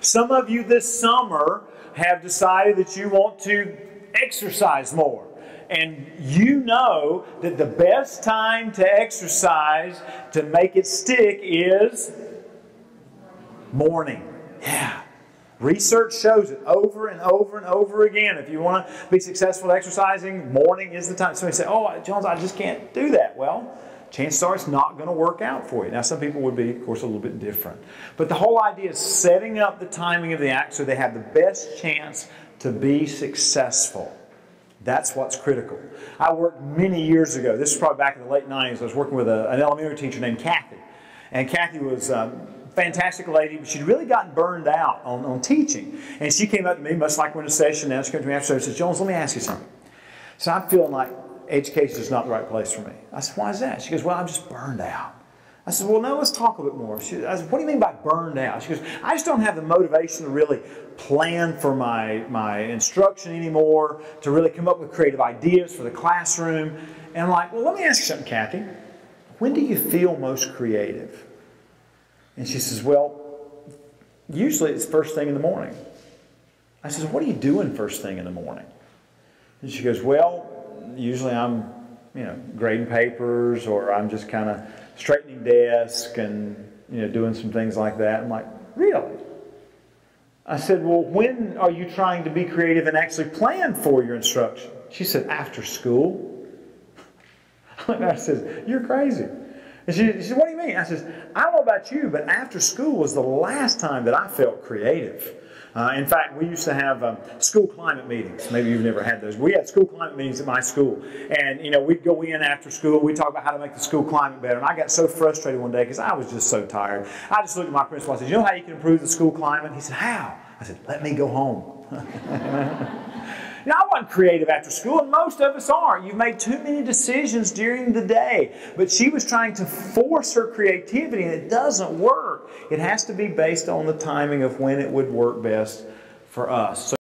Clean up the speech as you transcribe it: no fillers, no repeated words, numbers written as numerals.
Some of you this summer have decided that you want to exercise more. And you know that the best time to exercise to make it stick is morning. Yeah. Research shows it over and over and over again. If you want to be successful at exercising, morning is the time. Somebody say, oh, Jones, I just can't do that. Well, chances are it's not going to work out for you. Now, some people would be, of course, a little bit different. But the whole idea is setting up the timing of the act so they have the best chance to be successful. That's what's critical. I worked many years ago. This was probably back in the late 90s. I was working with an elementary teacher named Kathy. And Kathy was a fantastic lady, but she'd really gotten burned out on teaching. And she came up to me, much like we're in a session now. She came to me after and said, Jones, let me ask you something. So I'm feeling like education is not the right place for me. I said, why is that? She goes, well, I'm just burned out. I said, well, no, let's talk a bit more. I said, what do you mean by burned out? She goes, I just don't have the motivation to really plan for my instruction anymore, to really come up with creative ideas for the classroom. And I'm like, well, let me ask you something, Kathy. When do you feel most creative? And she says, well, usually it's first thing in the morning. I says, what are you doing first thing in the morning? And she goes, well, usually I'm, grading papers, or I'm just kind of straightening desk and, doing some things like that. I'm like, really? I said, well, when are you trying to be creative and actually plan for your instruction? She said, after school. I said, you're crazy. And she said, what do you mean? I said, I don't know about you, but after school was the last time that I felt creative. In fact, we used to have school climate meetings. Maybe you've never had those. We had school climate meetings at my school. And, we'd go in after school. We'd talk about how to make the school climate better. And I got so frustrated one day because I was just so tired. I just looked at my principal. I said, you know how you can improve the school climate? He said, how? I said, let me go home. Now, I wasn't creative after school, and most of us aren't. You've made too many decisions during the day. But she was trying to force her creativity, and it doesn't work. It has to be based on the timing of when it would work best for us.